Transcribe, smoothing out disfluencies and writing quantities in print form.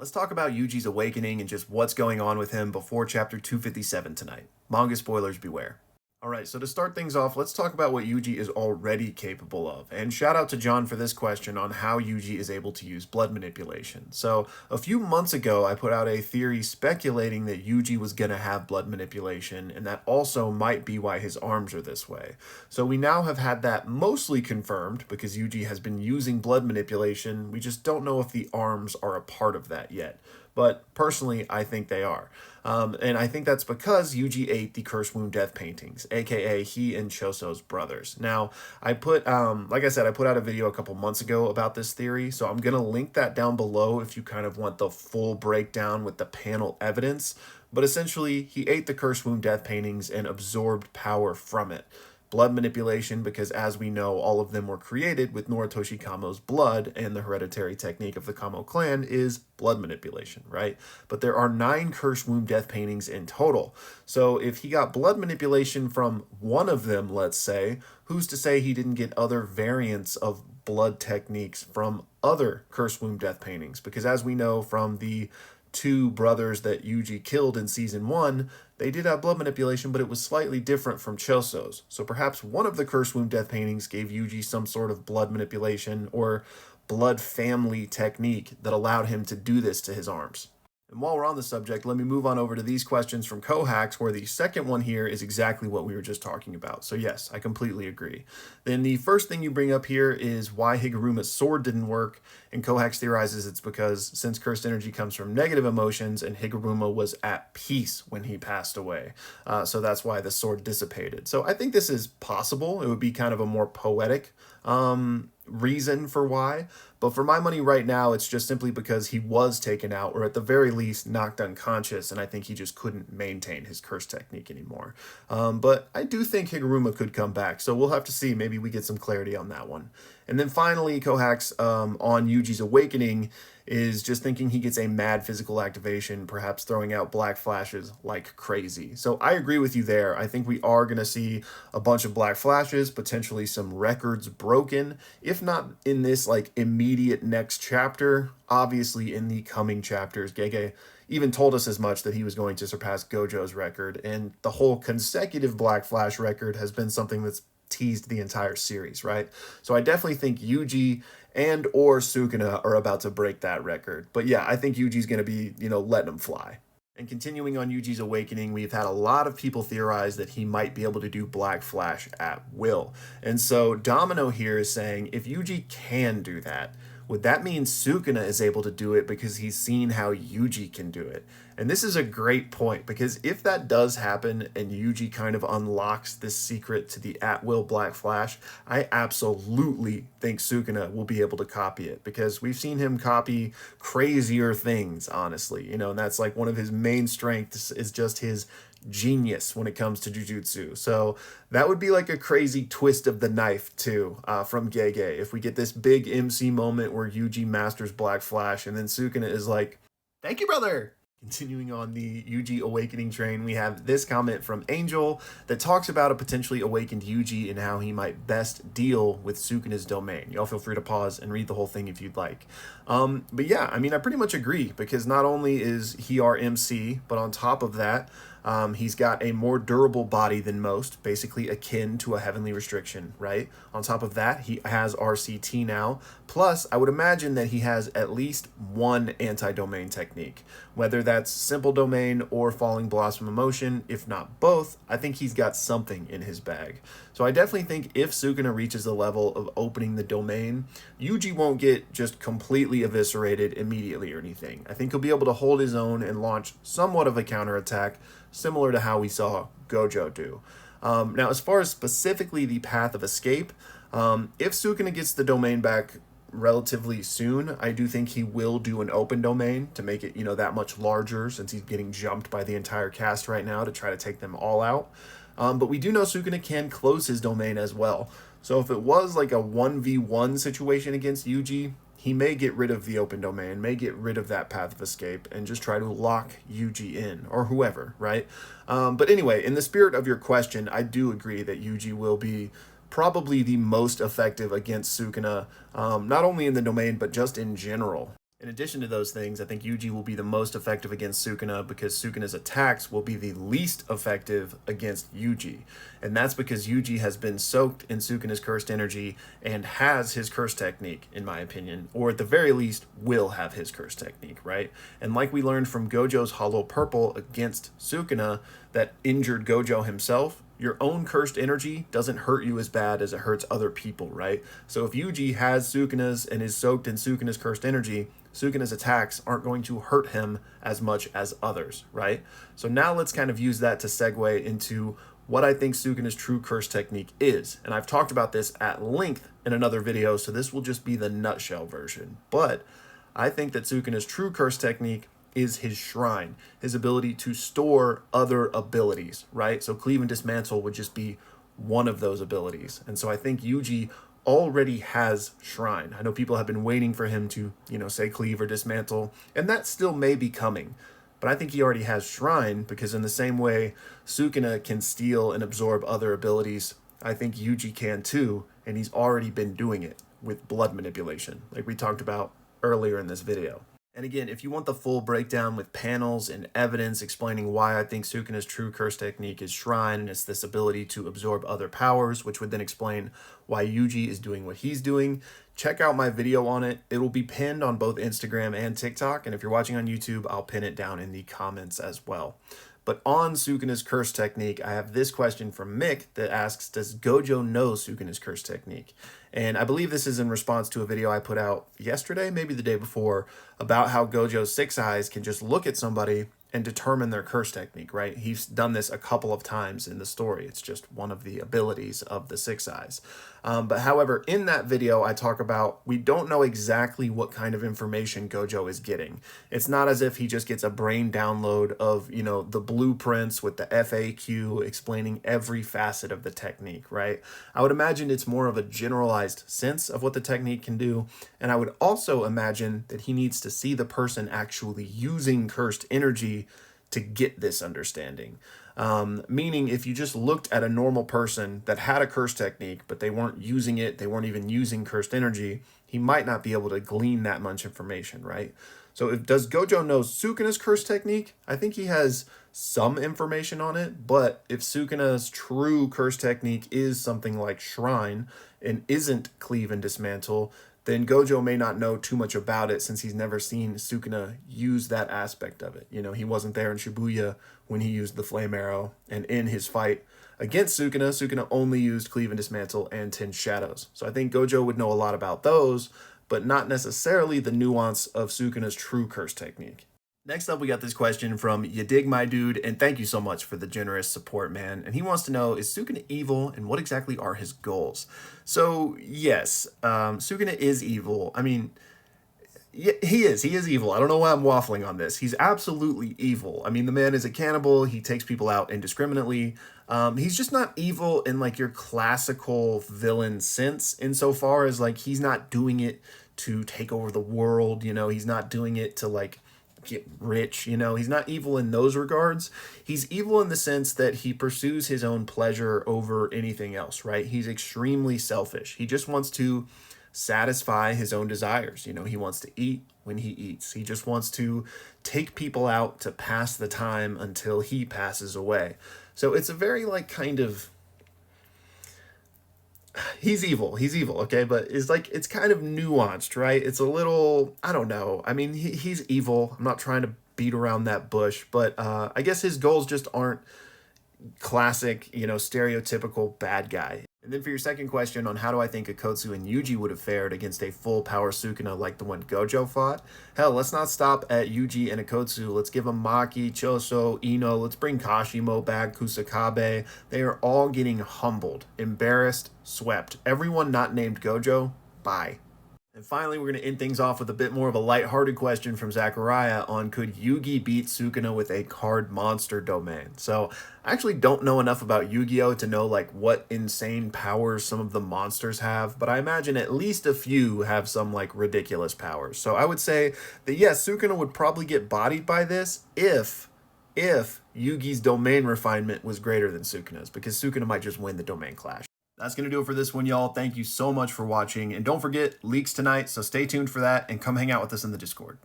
Let's talk about Yuji's awakening and just what's going on with him before chapter 257 tonight. Manga spoilers beware. Alright, so to start things off, let's talk about what Yuji is already capable of. And shout out to John for this question on how Yuji is able to use blood manipulation. So, a few months ago, I put out a theory speculating that Yuji was going to have blood manipulation, and that also might be why his arms are this way. So, we now have had that mostly confirmed because Yuji has been using blood manipulation. We just don't know if the arms are a part of that yet. But personally, I think they are. And I think that's because Yuji ate the Curse Wound Death paintings, aka he and Choso's brothers. Now, like I said, I put out a video a couple months ago about this theory, so I'm going to link that down below if you kind of want the full breakdown with the panel evidence. But essentially, he ate the Curse Wound Death paintings and absorbed power from it. Blood manipulation, because as we know, all of them were created with Noritoshi Kamo's blood, and the hereditary technique of the Kamo clan is blood manipulation, right? But there are 9 Curse Wound Death paintings in total. So if he got blood manipulation from one of them, let's say, who's to say he didn't get other variants of blood techniques from other Curse Wound Death paintings? Because as we know from the 2 brothers that Yuji killed in season 1, they did have blood manipulation, but it was slightly different from Choso's. So perhaps one of the Curse Wound Death paintings gave Yuji some sort of blood manipulation or blood family technique that allowed him to do this to his arms. And while we're on the subject, let me move on over to these questions from Kohax, where the second one here is exactly what we were just talking about. So yes, I completely agree. Then the first thing you bring up here is why Higuruma's sword didn't work, and Kohax theorizes it's because since cursed energy comes from negative emotions, and Higuruma was at peace when he passed away. So that's why the sword dissipated. So I think this is possible. It would be kind of a more poetic reason for why, but for my money right now, it's just simply because he was taken out, or at the very least knocked unconscious, and I think he just couldn't maintain his curse technique anymore. But I do think Higuruma could come back, so we'll have to see. Maybe we get some clarity on that one. And then finally, Kohax on Yuji's awakening is just thinking he gets a mad physical activation, perhaps throwing out black flashes like crazy. So I agree with you there. I think we are going to see a bunch of black flashes, potentially some records broken, if not in this like immediate next chapter, obviously in the coming chapters. Gege even told us as much, that he was going to surpass Gojo's record, and the whole consecutive black flash record has been something that's teased the entire series, right? So I definitely think Yuji and or Sukuna are about to break that record. But yeah, I think Yuji's going to be, letting him fly. And continuing on Yuji's awakening, we've had a lot of people theorize that he might be able to do Black Flash at will. And so Domino here is saying, if Yuji can do that, would that mean Sukuna is able to do it because he's seen how Yuji can do it? And this is a great point, because if that does happen and Yuji kind of unlocks this secret to the at-will Black Flash, I absolutely think Sukuna will be able to copy it, because we've seen him copy crazier things, honestly. And that's like one of his main strengths is just his genius when it comes to Jujutsu. So that would be like a crazy twist of the knife too, from Gege, if we get this big MC moment where Yuji masters Black Flash and then Sukuna is like, "Thank you, brother." Continuing on the Yuji awakening train, we have this comment from Angel that talks about a potentially awakened Yuji and how he might best deal with Sukuna's domain. Y'all feel free to pause and read the whole thing if you'd like. But yeah, I mean, I pretty much agree, because not only is he our MC, but on top of that, he's got a more durable body than most, basically akin to a heavenly restriction, right? On top of that, he has RCT now. Plus, I would imagine that he has at least one anti-domain technique, whether that's simple domain or falling blossom emotion. If not both, I think he's got something in his bag. So I definitely think if Sukuna reaches the level of opening the domain, Yuji won't get just completely eviscerated immediately or anything. I think he'll be able to hold his own and launch somewhat of a counterattack, similar to how we saw Gojo do. Now, as far as specifically the path of escape, if Sukuna gets the domain back relatively soon, I do think he will do an open domain to make it, that much larger, since he's getting jumped by the entire cast right now to try to take them all out. But we do know Sukuna can close his domain as well. So if it was like a 1v1 situation against Yuji, he may get rid of the open domain, may get rid of that path of escape, and just try to lock Yuji in, or whoever, right? But anyway, in the spirit of your question, I do agree that Yuji will be probably the most effective against Sukuna, not only in the domain, but just in general. In addition to those things, I think Yuji will be the most effective against Sukuna because Sukuna's attacks will be the least effective against Yuji. And that's because Yuji has been soaked in Sukuna's cursed energy and has his curse technique, in my opinion, or at the very least will have his curse technique, right? And like we learned from Gojo's Hollow Purple against Sukuna that injured Gojo himself, your own cursed energy doesn't hurt you as bad as it hurts other people, right? So if Yuji has Sukuna's and is soaked in Sukuna's cursed energy, Sukuna's attacks aren't going to hurt him as much as others, right? So now let's kind of use that to segue into what I think Sukuna's true curse technique is. And I've talked about this at length in another video, so this will just be the nutshell version. But I think that Sukuna's true curse technique is his shrine, his ability to store other abilities, right? So cleave and dismantle would just be one of those abilities. And so I think Yuji already has shrine. I know people have been waiting for him to, say cleave or dismantle, and that still may be coming. But I think he already has shrine because in the same way Sukuna can steal and absorb other abilities, I think Yuji can too, and he's already been doing it with blood manipulation, like we talked about earlier in this video. And again, if you want the full breakdown with panels and evidence explaining why I think Sukuna's true curse technique is shrine and it's this ability to absorb other powers, which would then explain why Yuji is doing what he's doing, check out my video on it. It will be pinned on both Instagram and TikTok. And if you're watching on YouTube, I'll pin it down in the comments as well. But on Sukuna's curse technique, I have this question from Mick that asks, does Gojo know Sukuna's curse technique? And I believe this is in response to a video I put out yesterday, maybe the day before, about how Gojo's Six Eyes can just look at somebody and determine their curse technique, right? He's done this a couple of times in the story. It's just one of the abilities of the Six Eyes. But however, in that video, I talk about we don't know exactly what kind of information Gojo is getting. It's not as if he just gets a brain download of, the blueprints with the FAQ explaining every facet of the technique, right? I would imagine it's more of a generalized sense of what the technique can do. And I would also imagine that he needs to see the person actually using cursed energy to get this understanding. Meaning if you just looked at a normal person that had a curse technique, but they weren't using it, they weren't even using cursed energy, he might not be able to glean that much information, right? So does Gojo know Sukuna's curse technique? I think he has some information on it, but if Sukuna's true curse technique is something like Shrine and isn't Cleave and Dismantle, then Gojo may not know too much about it since he's never seen Sukuna use that aspect of it. He wasn't there in Shibuya when he used the flame arrow, and in his fight against Sukuna, Sukuna only used Cleave and Dismantle and 10 Shadows. So I think Gojo would know a lot about those, but not necessarily the nuance of Sukuna's true curse technique. Next up, we got this question from You Dig My Dude, and thank you so much for the generous support, man. And he wants to know, is Sukuna evil, and what exactly are his goals? So, yes, Sukuna is evil. I mean, yeah, he is evil. I don't know why I'm waffling on this. He's absolutely evil. I mean, the man is a cannibal. He takes people out indiscriminately. He's just not evil in like your classical villain sense, insofar as like he's not doing it to take over the world. He's not doing it to like get rich. He's not evil in those regards. He's evil in the sense that he pursues his own pleasure over anything else, right? He's extremely selfish. He just wants to satisfy his own desires. He wants to eat when he eats. He just wants to take people out to pass the time until he passes away. So it's a very like kind of, he's evil, okay? But it's kind of nuanced, right? It's a little, I don't know. I mean, he's evil. I'm not trying to beat around that bush, but I guess his goals just aren't classic, stereotypical bad guy. And then for your second question on how do I think Akotsu and Yuji would have fared against a full power Sukuna like the one Gojo fought? Hell, let's not stop at Yuji and Akotsu. Let's give them Maki, Choso, Ino. Let's bring Kashimo back, Kusakabe. They are all getting humbled, embarrassed, swept. Everyone not named Gojo, bye. And finally, we're going to end things off with a bit more of a lighthearted question from Zachariah on could Yugi beat Sukuna with a card monster domain? So I actually don't know enough about Yu-Gi-Oh! To know like what insane powers some of the monsters have, but I imagine at least a few have some like ridiculous powers. So I would say that yes, Sukuna would probably get bodied by this if Yugi's domain refinement was greater than Sukuna's, because Sukuna might just win the domain clash. That's going to do it for this one, y'all. Thank you so much for watching. And don't forget, leaks tonight, so stay tuned for that and come hang out with us in the Discord.